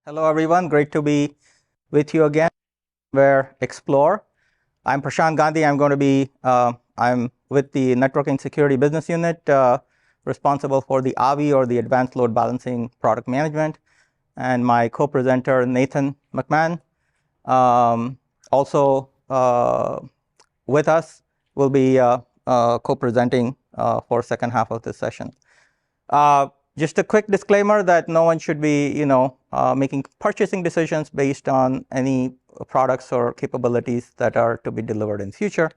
Hello, everyone. Great to be with you again. VMware Explore. I'm Prashant Gandhi. I'm with the Networking Security Business Unit, responsible for the AVI or the Advanced Load Balancing Product Management, and my co-presenter Nathan McMahon. Also with us will be co-presenting for second half of this session. Just a quick disclaimer that no one should be, making purchasing decisions based on any products or capabilities that are to be delivered in the future.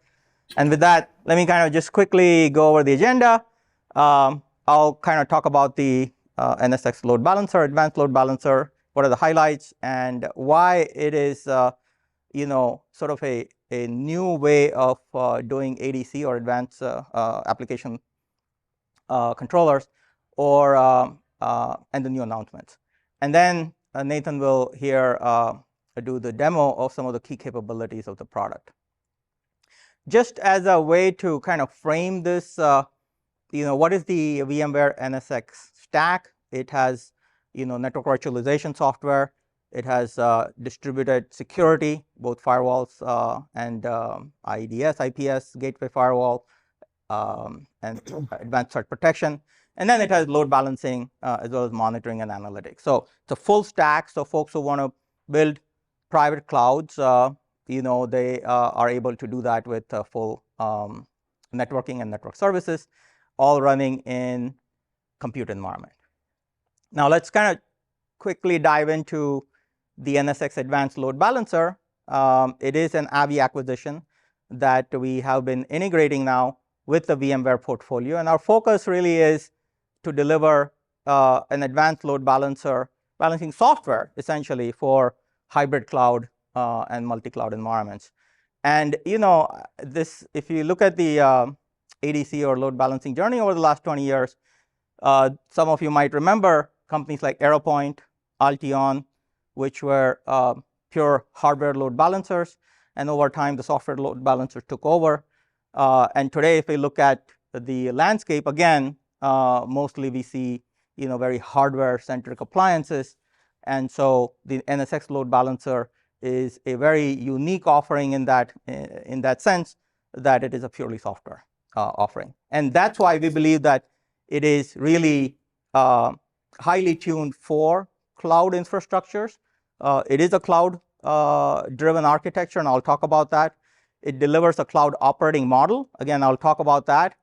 And with that, let me kind of just quickly go over the agenda. I'll kind of talk about the NSX load balancer, advanced load balancer, what are the highlights, and why it is, sort of a new way of doing ADC or advanced application controllers, or and the new announcements. And then Nathan will here do the demo of some of the key capabilities of the product. Just as a way to kind of frame this, what is the VMware NSX stack? It has, network virtualization software. It has distributed security, both firewalls and IDS, IPS, gateway firewall, and advanced threat protection. And then it has load balancing as well as monitoring and analytics. So it's a full stack. So folks who want to build private clouds, they are able to do that with full networking and network services, all running in compute environment. Now let's kind of quickly dive into the NSX Advanced Load Balancer. It is an AVI acquisition that we have been integrating now with the VMware portfolio. And our focus really is to deliver an advanced load balancing software, essentially, for hybrid cloud and multi-cloud environments. And if you look at the ADC or load balancing journey over the last 20 years, some of you might remember companies like AeroPoint, Alteon, which were pure hardware load balancers. And over time, the software load balancers took over. And today, if we look at the landscape, again, mostly we see very hardware-centric appliances. And so the NSX load balancer is a very unique offering in that sense, that it is a purely software offering. And that's why we believe that it is really highly tuned for cloud infrastructures. It is a cloud-driven architecture, and I'll talk about that. It delivers a cloud operating model. Again, I'll talk about that.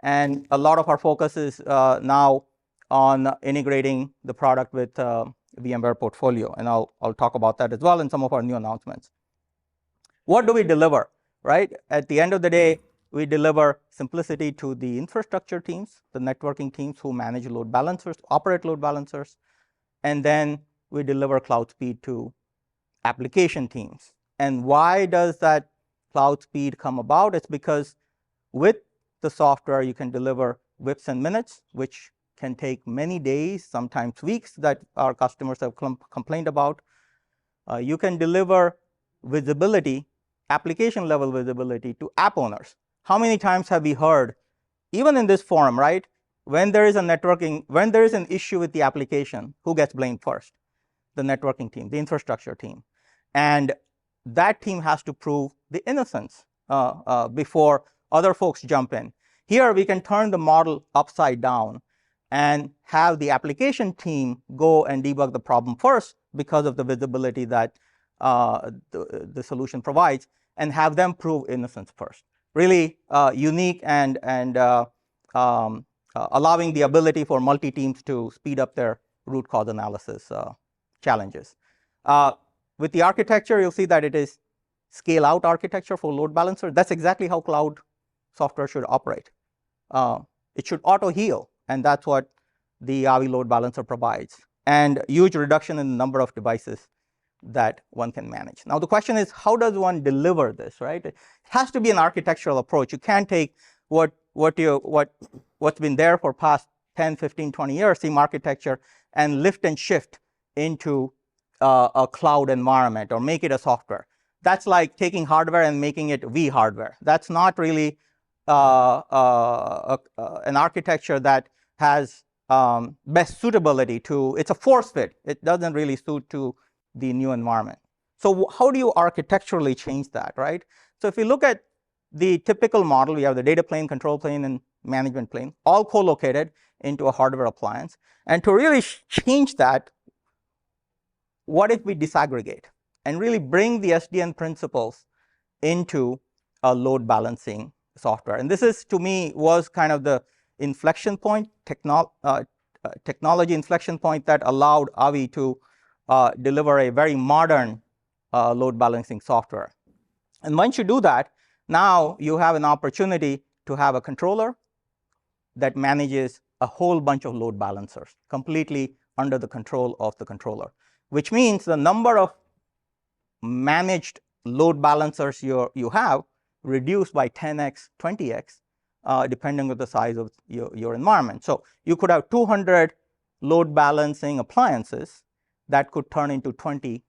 And a lot of our focus is now on integrating the product with VMware portfolio. And I'll talk about that as well in some of our new announcements. What do we deliver, right? At the end of the day, we deliver simplicity to the infrastructure teams, the networking teams who manage load balancers, operate load balancers. And then we deliver cloud speed to application teams. And why does that cloud speed come about? It's because with the software, you can deliver whips and minutes, which can take many days, sometimes weeks, that our customers have complained about. You can deliver visibility, application level visibility, to app owners. How many times have we heard, even in this forum, right? When there is an issue with the application, who gets blamed first? The networking team, the infrastructure team. And that team has to prove the innocence before other folks jump in. Here, we can turn the model upside down and have the application team go and debug the problem first because of the visibility that the solution provides, and have them prove innocence first. Really unique and allowing the ability for multi-teams to speed up their root cause analysis challenges. With the architecture, you'll see that it is scale-out architecture for load balancer. That's exactly how cloud software should operate. It should auto-heal, and that's what the AVI load balancer provides. And huge reduction in the number of devices that one can manage. Now, the question is, how does one deliver this, right? It has to be an architectural approach. You can't take what's been there for past 10, 15, 20 years, SIEM architecture, and lift and shift into a cloud environment or make it a software. That's like taking hardware and making it hardware. That's not really an architecture that has best suitability to, it's a force fit. It doesn't really suit to the new environment. So how do you architecturally change that, right? So if you look at the typical model, we have the data plane, control plane, and management plane, all co-located into a hardware appliance. And to really change that, what if we disaggregate and really bring the SDN principles into a load balancing software? And this is, to me, was kind of the inflection point, technology inflection point that allowed Avi to deliver a very modern load balancing software. And once you do that, now you have an opportunity to have a controller that manages a whole bunch of load balancers completely under the control of the controller, which means the number of managed load balancers you have reduced by 10x, 20x, depending on the size of your environment. So you could have 200 load balancing appliances that could turn into 20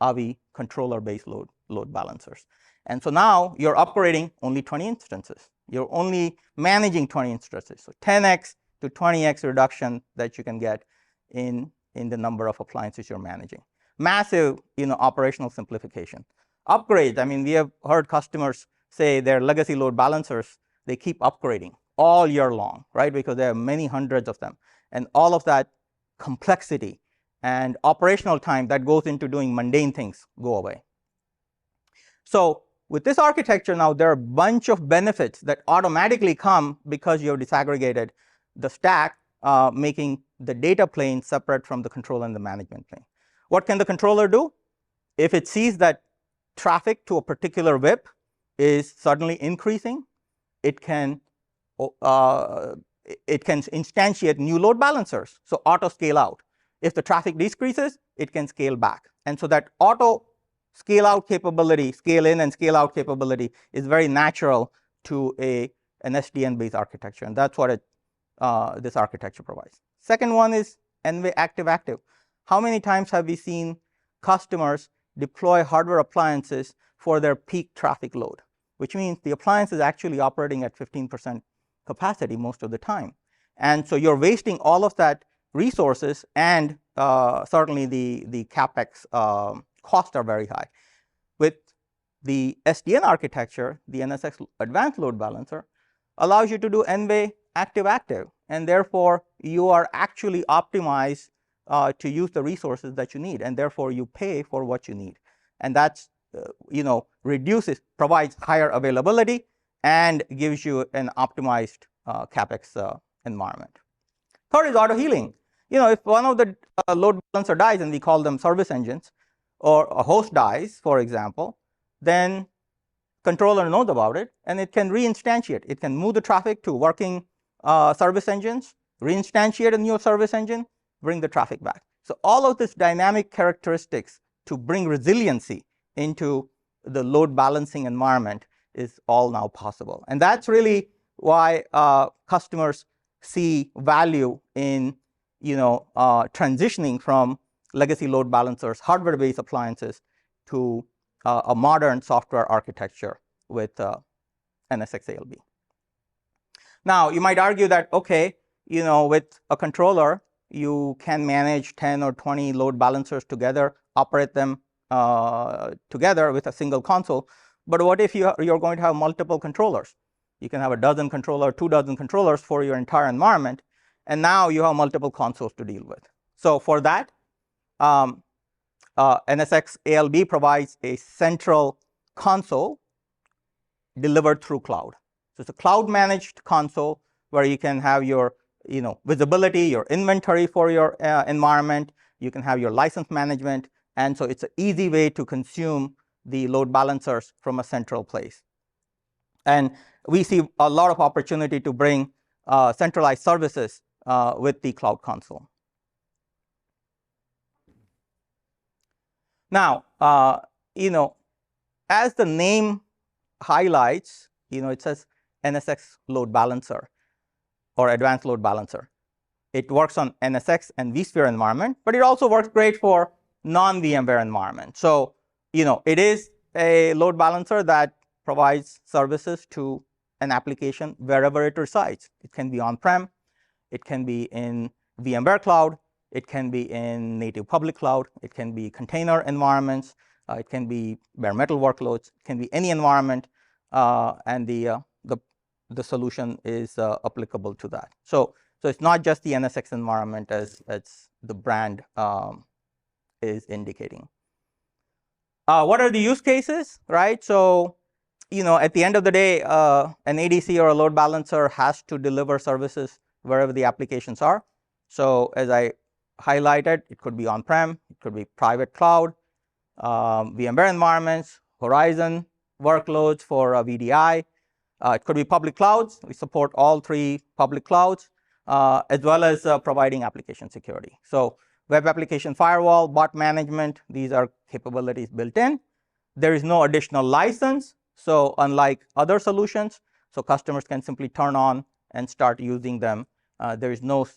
Avi controller-based load balancers. And so now you're upgrading only 20 instances. You're only managing 20 instances. So 10x to 20x reduction that you can get in the number of appliances you're managing. Massive, operational simplification. Upgrades, I mean, we have heard customers say their legacy load balancers, they keep upgrading all year long, right? Because there are many hundreds of them. And all of that complexity and operational time that goes into doing mundane things go away. So with this architecture now, there are a bunch of benefits that automatically come because you have disaggregated the stack, making the data plane separate from the control and the management plane. What can the controller do? If it sees that traffic to a particular VIP is suddenly increasing, it can instantiate new load balancers, so auto scale out. If the traffic decreases, it can scale back. And so that auto scale out capability, scale in and scale out capability is very natural to an SDN based architecture, and that's what this architecture provides. Second one is Envy active-active. How many times have we seen customers deploy hardware appliances for their peak traffic load, which means the appliance is actually operating at 15% capacity most of the time. And so you're wasting all of that resources, and certainly the CapEx costs are very high. With the SDN architecture, the NSX Advanced Load Balancer allows you to do Envy active-active, and therefore you are actually optimized to use the resources that you need, and therefore you pay for what you need. And that's, provides higher availability and gives you an optimized CapEx environment. Third is auto healing. If one of the load balancer dies, and we call them service engines, or a host dies, for example, then controller knows about it, and it can reinstantiate. It can move the traffic to working service engines, reinstantiate a new service engine, bring the traffic back. So all of this dynamic characteristics to bring resiliency into the load balancing environment is all now possible. And that's really why customers see value in transitioning from legacy load balancers, hardware-based appliances, to a modern software architecture with NSX ALB. Now, you might argue that, okay, with a controller, you can manage 10 or 20 load balancers together, operate them together with a single console. But what if you're going to have multiple controllers? You can have a dozen controllers, 2 dozen controllers for your entire environment, and now you have multiple consoles to deal with. So for that, NSX ALB provides a central console delivered through cloud. So it's a cloud-managed console where you can have your visibility, your inventory for your environment. You can have your license management. And so it's an easy way to consume the load balancers from a central place. And we see a lot of opportunity to bring centralized services with the cloud console. Now, as the name highlights, it says NSX load balancer or advanced load balancer. It works on NSX and vSphere environment, but it also works great for non-VMware environment. So, it is a load balancer that provides services to an application wherever it resides. It can be on-prem, It can be in VMware Cloud. It can be in native public cloud. It can be container environments. It can be bare metal workloads. It can be any environment, and the solution is applicable to that. So it's not just the NSX environment as the brand is indicating. What are the use cases, right? So, at the end of the day, an ADC or a load balancer has to deliver services wherever the applications are. So as I highlighted, it could be on-prem, it could be private cloud, VMware environments, Horizon workloads for VDI. It could be public clouds. We support all 3 public clouds, as well as providing application security. So web application firewall, bot management, these are capabilities built in. There is no additional license. So unlike other solutions, so customers can simply turn on and start using them. There is no,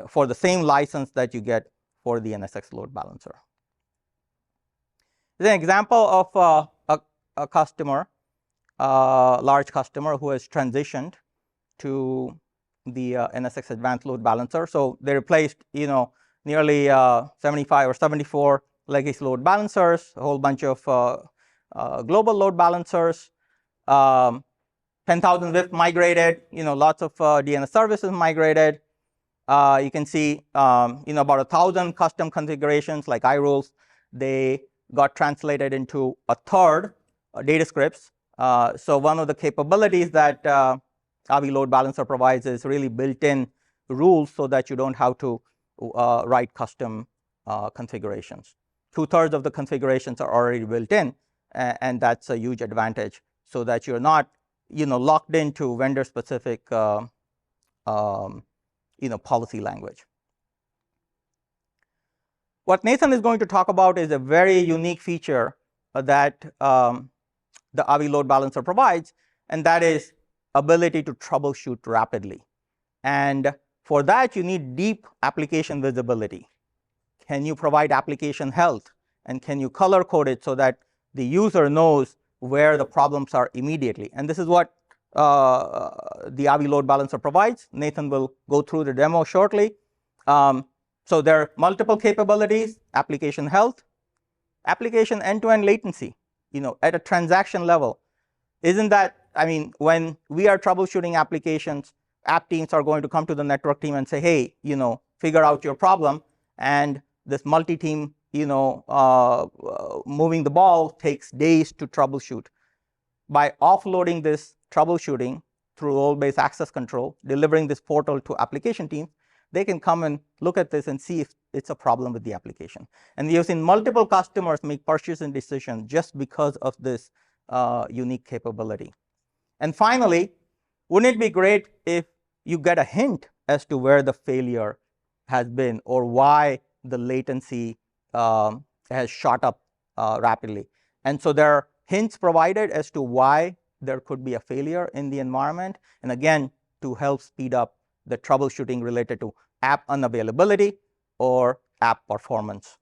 for the same license that you get for the NSX load balancer. This is an example of a customer, large customer who has transitioned to the NSX Advanced Load Balancer. So they replaced, nearly 75 or 74 legacy load balancers, a whole bunch of global load balancers, 10,000 WIP migrated, lots of DNS services migrated. You can see, about 1,000 custom configurations like iRules. They got translated into 1/3 data scripts. So one of the capabilities that Avi Load Balancer provides is really built-in rules so that you don't have to write custom configurations. 2/3 of the configurations are already built in, and that's a huge advantage, so that you're not, locked into vendor-specific, policy language. What Nathan is going to talk about is a very unique feature that the Avi Load Balancer provides, and that is ability to troubleshoot rapidly. And for that, you need deep application visibility. Can you provide application health? And can you color code it so that the user knows where the problems are immediately? And this is what the Avi Load Balancer provides. Nathan will go through the demo shortly. So there are multiple capabilities: application health, application end-to-end latency, at a transaction level. Isn't that, when we are troubleshooting applications, app teams are going to come to the network team and say, hey, figure out your problem. And this multi-team, moving the ball takes days to troubleshoot. By offloading this troubleshooting through role-based access control, delivering this portal to application teams, they can come and look at this and see if it's a problem with the application. And we have seen multiple customers make purchasing decisions just because of this unique capability. And finally, wouldn't it be great if you get a hint as to where the failure has been or why the latency has shot up rapidly? And so there are hints provided as to why there could be a failure in the environment, and again, to help speed up the troubleshooting related to app unavailability or app performance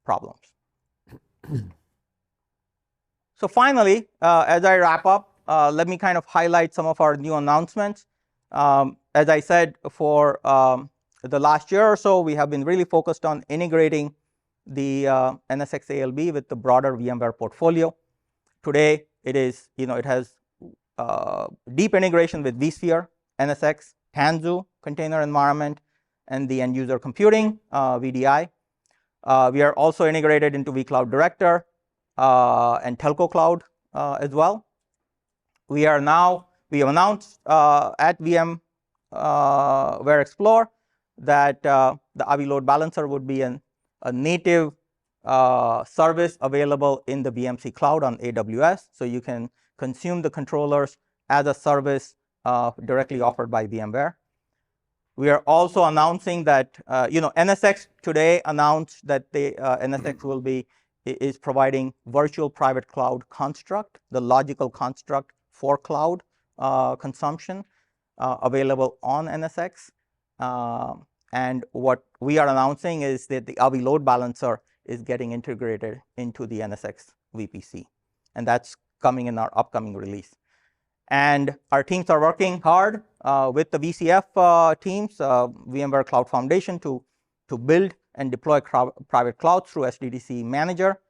problems. So finally, as I wrap up, let me kind of highlight some of our new announcements. As I said, for the last year or so, we have been really focused on integrating the NSX ALB with the broader VMware portfolio. Today, it is, it has deep integration with vSphere, NSX, Tanzu container environment, and the end user computing, VDI. We are also integrated into vCloud Director and Telco Cloud as well. We have announced at VMware Explore that the Avi Load Balancer would be a native service available in the VMC Cloud on AWS. So you can consume the controllers as a service directly offered by VMware. We are also announcing that, NSX today announced that NSX is providing virtual private cloud construct, the logical construct for cloud consumption available on NSX. And what we are announcing is that the Avi Load Balancer is getting integrated into the NSX VPC. And that's coming in our upcoming release. And our teams are working hard with the VCF teams, VMware Cloud Foundation, to build and deploy private clouds through SDDC Manager,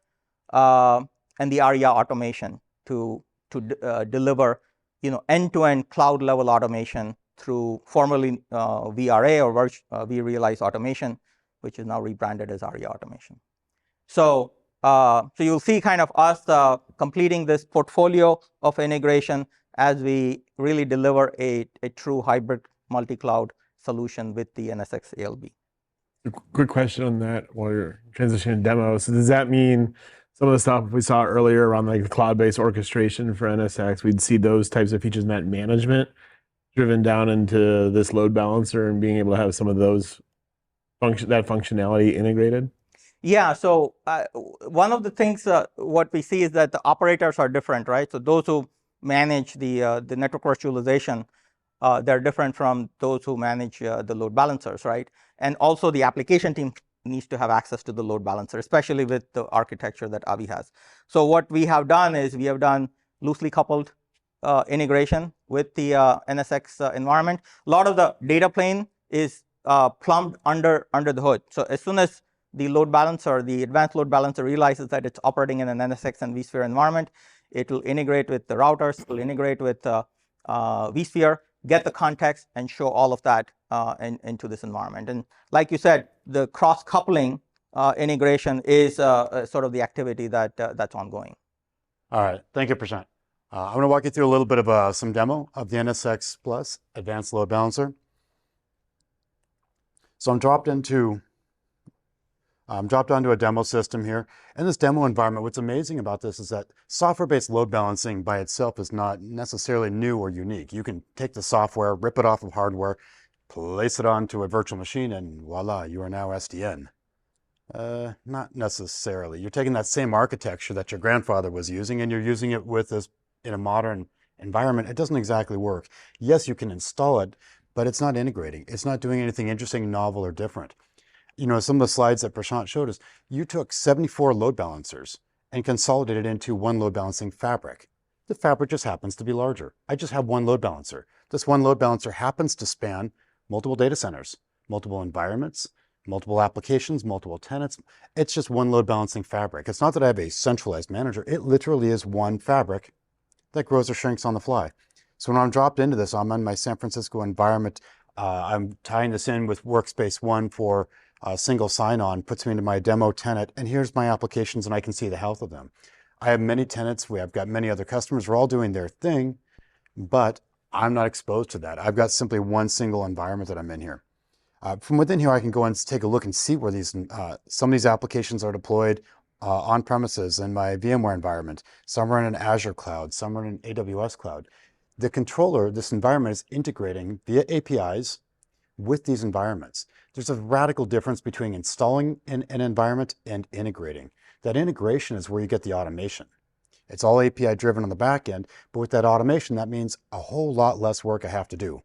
and the ARIA automation to deliver end-to-end cloud level automation through formerly VRA or vRealize automation, which is now rebranded as ARIA automation. So you'll see kind of us completing this portfolio of integration as we really deliver a true hybrid multi-cloud solution with the NSX ALB. Quick question on that while you're transitioning demo. So does that mean some of the stuff we saw earlier around like the cloud-based orchestration for NSX, we'd see those types of features in that management driven down into this load balancer and being able to have some of those functionality integrated? Yeah, so one of the things what we see is that the operators are different, right? So those who manage the network virtualization, they're different from those who manage the load balancers, right? And also the application team needs to have access to the load balancer, especially with the architecture that Avi has. So what we have done is we have done loosely coupled integration with the NSX environment. A lot of the data plane is plumbed under the hood. So as soon as the load balancer, the advanced load balancer, realizes that it's operating in an NSX and vSphere environment, it will integrate with the routers, it will integrate with vSphere, get the context, and show all of that into this environment. And like you said, the cross-coupling integration is sort of the activity that's ongoing. All right, thank you, Prashant. I'm going to walk you through a little bit of some demo of the NSX Plus Advanced Load Balancer. So I'm dropped onto a demo system here. In this demo environment, what's amazing about this is that software-based load balancing by itself is not necessarily new or unique. You can take the software, rip it off of hardware, place it onto a virtual machine, and voila, you are now SDN. Not necessarily. You're taking that same architecture that your grandfather was using and you're using it with this in a modern environment. It doesn't exactly work. Yes, you can install it, but it's not integrating. It's not doing anything interesting, novel, or different. You know, some of the slides that Prashant showed us, you took 74 load balancers and consolidated into one load balancing fabric. The fabric just happens to be larger. I just have one load balancer. This one load balancer happens to span multiple data centers, multiple environments, multiple applications, multiple tenants. It's just one load balancing fabric. It's not that I have a centralized manager. It literally is one fabric that grows or shrinks on the fly. So when I'm dropped into this, I'm on my San Francisco environment. I'm tying this in with Workspace ONE for single sign-on, puts me into my demo tenant, and here's my applications, and I can see the health of them. I have many tenants. I've got many other customers. We're all doing their thing, but I'm not exposed to that. I've got simply one single environment that I'm in here. From within here, I can go and take a look and see where these some of these applications are deployed on premises in my VMware environment. Some are in an Azure cloud, some are in an AWS cloud. The controller, this environment, is integrating via APIs with these environments. There's a radical difference between installing an environment and integrating. That integration is where you get the automation. It's all API driven on the back end, but with that automation, that means a whole lot less work I have to do.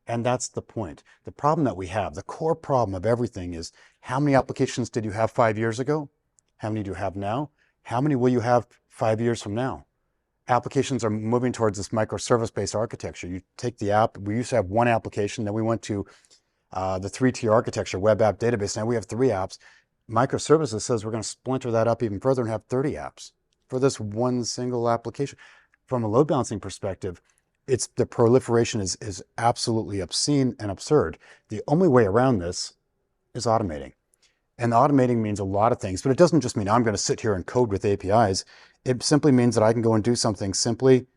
And that's the point. The problem that we have, the core problem of everything is, how many applications did you have 5 years ago? How many do you have now? How many will you have 5 years from now? Applications are moving towards this microservice-based architecture. You take the app, we used to have one application, then we went to the 3-tier architecture, web app database. Now we have 3 apps. Microservices says we're going to splinter that up even further and have 30 apps for this one single application. From a load balancing perspective, the proliferation is absolutely obscene and absurd. The only way around this is automating. And automating means a lot of things, but it doesn't just mean I'm going to sit here and code with APIs. It simply means that I can go and do something simply,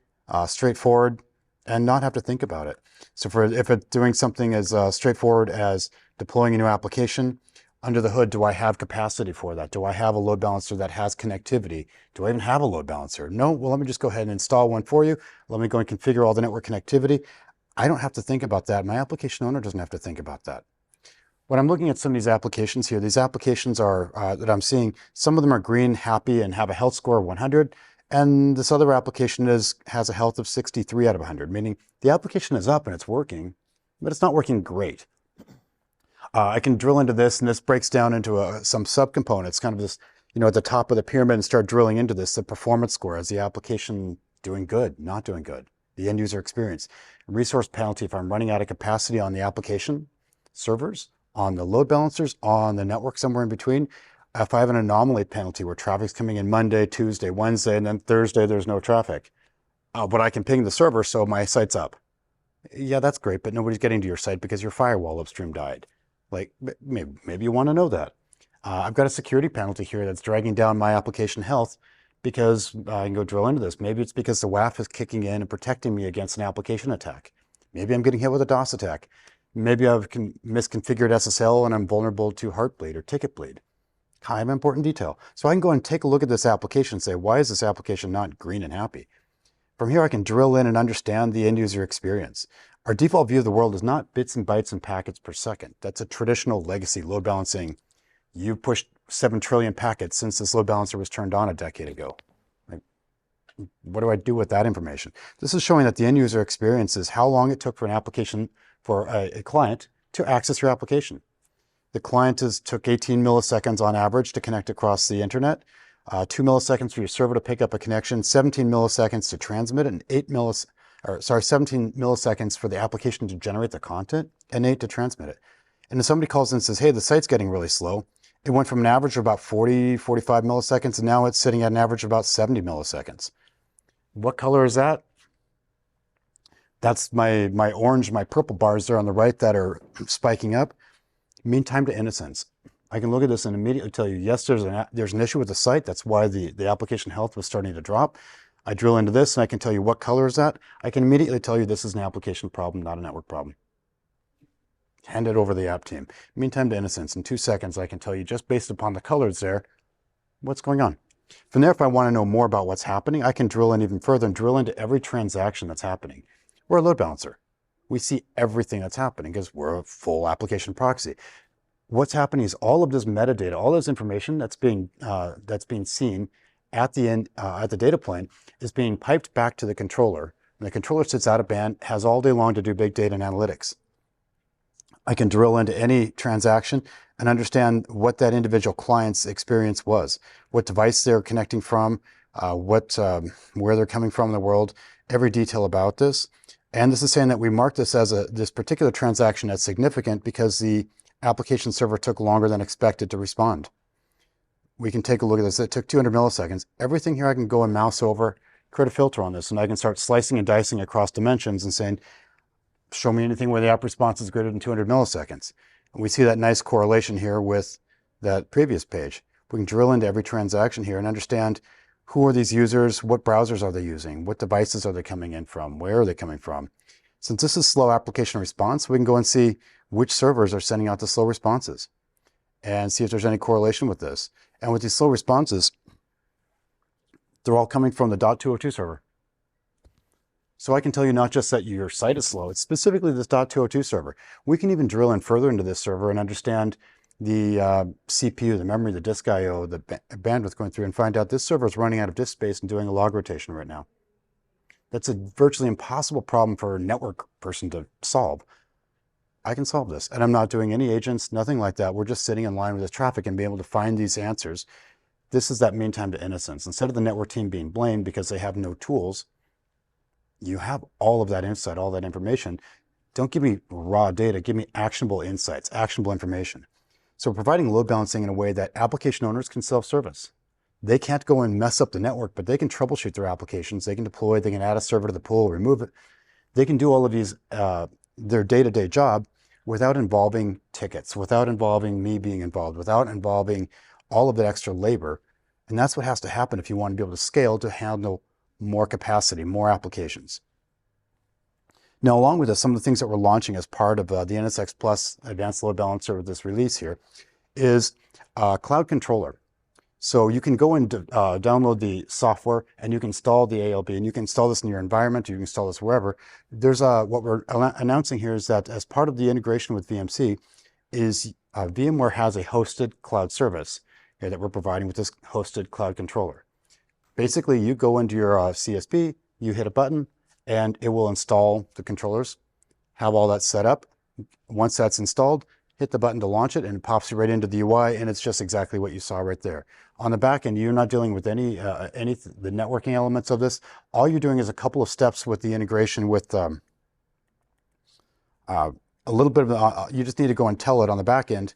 straightforward, and not have to think about it. So if it's doing something as straightforward as deploying a new application, under the hood, do I have capacity for that? Do I have a load balancer that has connectivity? Do I even have a load balancer? No? Well, let me just go ahead and install one for you. Let me go and configure all the network connectivity. I don't have to think about that. My application owner doesn't have to think about that. When I'm looking at some of these applications here, these applications are that I'm seeing, some of them are green, happy, and have a health score of 100. And this other application has a health of 63 out of 100, meaning the application is up and it's working, but it's not working great. I can drill into this, and this breaks down into some subcomponents, kind of this, at the top of the pyramid, and start drilling into this, the performance score. Is the application doing good, not doing good? the end user experience. Resource penalty if I'm running out of capacity on the application servers, on the load balancers, on the network, somewhere in between. If I have an anomaly penalty where traffic's coming in Monday, Tuesday, Wednesday, and then Thursday there's no traffic, but I can ping the server so my site's up. Yeah, that's great, but nobody's getting to your site because your firewall upstream died. Like, maybe you want to know that. I've got a security penalty here that's dragging down my application health because I can go drill into this. Maybe it's because the WAF is kicking in and protecting me against an application attack. Maybe I'm getting hit with a DOS attack. Maybe I've misconfigured SSL and I'm vulnerable to Heartbleed or Ticketbleed. Kind of important detail. So I can go and take a look at this application and say, why is this application not green and happy? From here, I can drill in and understand the end user experience. Our default view of the world is not bits and bytes and packets per second. That's a traditional legacy load balancing. You've pushed 7 trillion packets since this load balancer was turned on a decade ago. Like, what do I do with that information? This is showing that the end user experience is how long it took for an application, for a client to access your application. The client took 18 milliseconds on average to connect across the internet, 2 milliseconds for your server to pick up a connection, 17 milliseconds to transmit it, and 17 milliseconds for the application to generate the content, and 8 to transmit it. And if somebody calls in and says, hey, the site's getting really slow, it went from an average of about 40, 45 milliseconds, and now it's sitting at an average of about 70 milliseconds. What color is that? That's my orange, my purple bars there on the right that are spiking up. Mean time to innocence. I can look at this and immediately tell you, yes, there's an issue with the site. That's why the application health was starting to drop. I drill into this and I can tell you what color is that. I can immediately tell you this is an application problem, not a network problem. Hand it over to the app team. Mean time to innocence. In 2 seconds, I can tell you just based upon the colors there, what's going on. From there, if I want to know more about what's happening, I can drill in even further and drill into every transaction that's happening. We're a load balancer. We see everything that's happening because we're a full application proxy. What's happening is all of this metadata, all this information that's being seen at the end, at the data plane, is being piped back to the controller. And the controller sits out of band, has all day long to do big data and analytics. I can drill into any transaction and understand what that individual client's experience was, what device they're connecting from, where they're coming from in the world, every detail about this. And this is saying that we mark this as this particular transaction as significant because the application server took longer than expected to respond. We can take a look at this. It took 200 milliseconds. Everything here I can go and mouse over, create a filter on this, and I can start slicing and dicing across dimensions and saying, show me anything where the app response is greater than 200 milliseconds. And we see that nice correlation here with that previous page. We can drill into every transaction here and understand who are these users, what browsers are they using, what devices are they coming in from, where are they coming from. Since this is slow application response, we can go and see which servers are sending out the slow responses and see if there's any correlation with this. And with these slow responses, they're all coming from the .202 server. So I can tell you not just that your site is slow, it's specifically this .202 server. We can even drill in further into this server and understand the CPU, the memory, the disk I/O, the bandwidth going through, and find out this server is running out of disk space and doing a log rotation right now. That's a virtually impossible problem for a network person to solve. I can solve this, and I'm not doing any agents, nothing like that. We're just sitting in line with the traffic and being able to find these answers. This is that mean time to innocence. Instead of the network team being blamed because they have no tools, you have all of that insight, all that information. Don't give me raw data, give me actionable insights, actionable information. So we're providing load balancing in a way that application owners can self-service. They can't go and mess up the network, but they can troubleshoot their applications. They can deploy, they can add a server to the pool, remove it. They can do all of these, their day-to-day job without involving tickets, without involving me being involved, without involving all of that extra labor. And that's what has to happen if you want to be able to scale to handle more capacity, more applications. Now, along with this, some of the things that we're launching as part of the NSX Plus Advanced Load Balancer with this release here is Cloud Controller. So you can go and download the software and you can install the ALB and you can install this in your environment, you can install this wherever. There's what we're announcing here is that as part of the integration with VMC is VMware has a hosted cloud service here that we're providing with this hosted cloud controller. Basically, you go into your CSP, you hit a button, and it will install the controllers, have all that set up. Once that's installed, hit the button to launch it, and it pops you right into the UI, and it's just exactly what you saw right there. On the back end, you're not dealing with any the networking elements of this. All you're doing is a couple of steps with the integration with a little bit of you just need to go and tell it on the back end,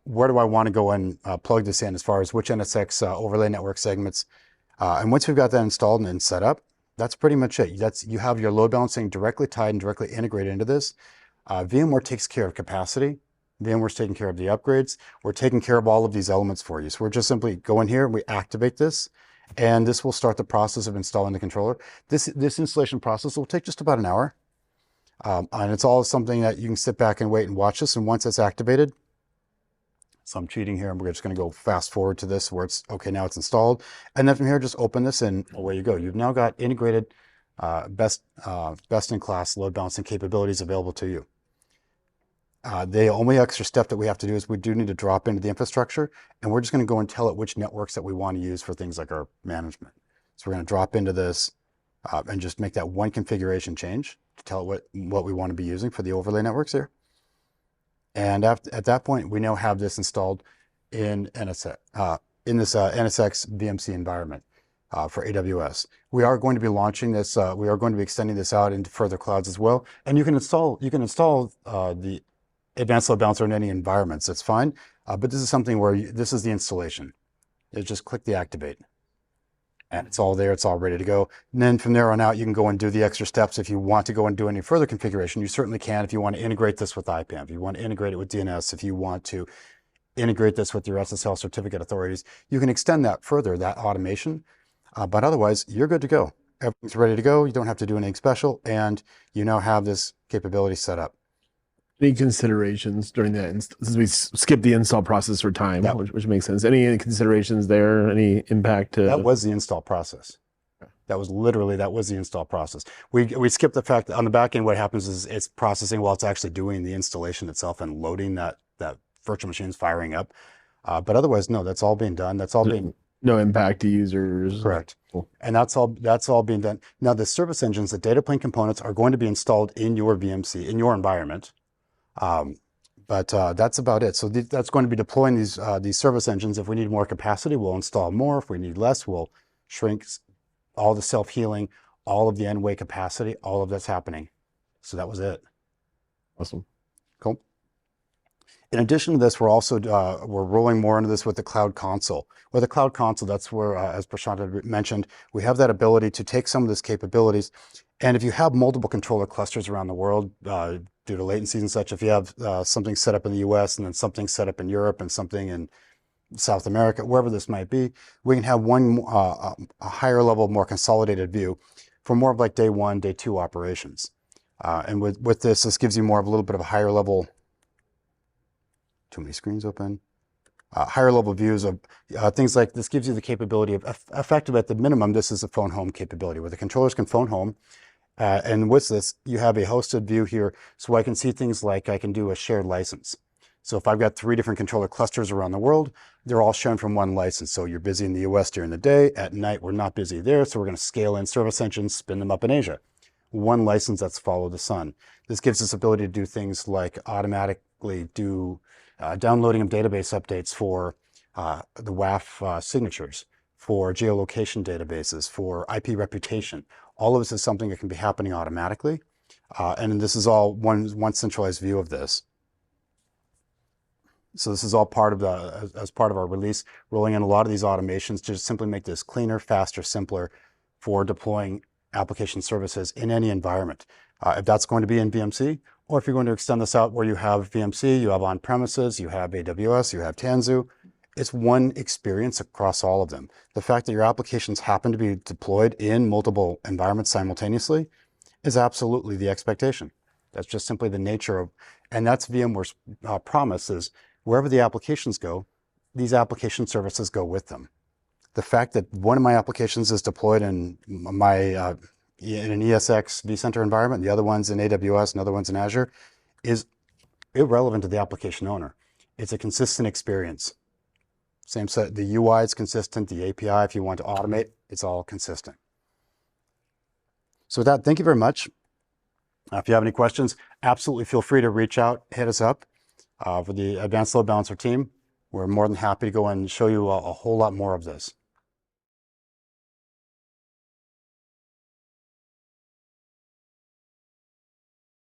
where do I want to go and plug this in as far as which NSX overlay network segments. And once we've got that installed and set up, that's pretty much it. You have your load balancing directly tied and directly integrated into this. VMware takes care of capacity. VMware's taking care of the upgrades. We're taking care of all of these elements for you. So we're just simply go in here, we activate this, and this will start the process of installing the controller. This installation process will take just about an hour. And it's all something that you can sit back and wait and watch this. And once it's activated, so I'm cheating here, and we're just going to go fast forward to this where it's okay. Now it's installed, and then from here, just open this, and away you go. You've now got integrated, best in class load balancing capabilities available to you. The only extra step that we have to do is we do need to drop into the infrastructure, and we're just going to go and tell it which networks that we want to use for things like our management. So we're going to drop into this and just make that one configuration change to tell it what we want to be using for the overlay networks here. And at that point, we now have this installed in NSX, NSX VMC environment for AWS. We are going to be launching this. We are going to be extending this out into further clouds as well. And you can install the advanced load balancer in any environments. That's fine. But this is something where this is the installation. You just click the activate. And it's all there, it's all ready to go. And then from there on out, you can go and do the extra steps. If you want to go and do any further configuration, you certainly can. If you want to integrate this with IPAM, if you want to integrate it with DNS, if you want to integrate this with your SSL certificate authorities, you can extend that further, that automation. But otherwise, you're good to go. Everything's ready to go. You don't have to do anything special, and you now have this capability set up. Any considerations during that, since we skipped the install process for time, Yep. which makes sense. Any considerations there? Any impact to? That was the install process. That was the install process. We skipped the fact that on the back end, what happens is it's processing while it's actually doing the installation itself and loading that virtual machine's firing up. But otherwise, no, that's all being done. That's all being no impact to users. correct. Cool. And that's all being done. Now the service engines, the data plane components are going to be installed in your VMC, in your environment. But that's about it. So that's going to be deploying these service engines. If we need more capacity, we'll install more. If we need less, we'll shrink all the self-healing, all of the end-way capacity, all of that's happening. So that was it. Awesome. Cool. In addition to this, we're also we're rolling more into this with the Cloud Console. With the Cloud Console, that's where, as Prashant had mentioned, we have that ability to take some of these capabilities. And if you have multiple controller clusters around the world, due to latencies and such, if you have something set up in the US and then something set up in Europe and something in South America, wherever this might be, we can have one a higher level, more consolidated view for more of like day one, day two operations. And with this gives you more of a little bit of a higher level, too many screens open, higher level views of things like this. Gives you the capability of effectively at the minimum, this is a phone home capability where the controllers can phone home. And with this, you have a hosted view here, so I can see things like I can do a shared license. So if I've got 3 different controller clusters around the world, they're all shown from one license. So you're busy in the US during the day, at night we're not busy there, so we're going to scale in service engines, spin them up in Asia. One license, that's follow the sun. This gives us ability to do things like automatically do downloading of database updates for the WAF signatures, for geolocation databases, for IP reputation. All of this is something that can be happening automatically. And this is all one centralized view of this. So this is all part of as part of our release, rolling in a lot of these automations to just simply make this cleaner, faster, simpler for deploying application services in any environment. If that's going to be in VMC, or if you're going to extend this out where you have VMC, you have on-premises, you have AWS, you have Tanzu, it's one experience across all of them. The fact that your applications happen to be deployed in multiple environments simultaneously is absolutely the expectation. That's just simply the nature of, and that's VMware's promise is wherever the applications go, these application services go with them. The fact that one of my applications is deployed in my in an ESX vCenter environment, the other one's in AWS, and other one's in Azure, is irrelevant to the application owner. It's a consistent experience. Same set, the UI is consistent, the API, if you want to automate, it's all consistent. So with that, thank you very much. If you have any questions, absolutely feel free to reach out, hit us up. For the advanced load balancer team, we're more than happy to go and show you a whole lot more of this.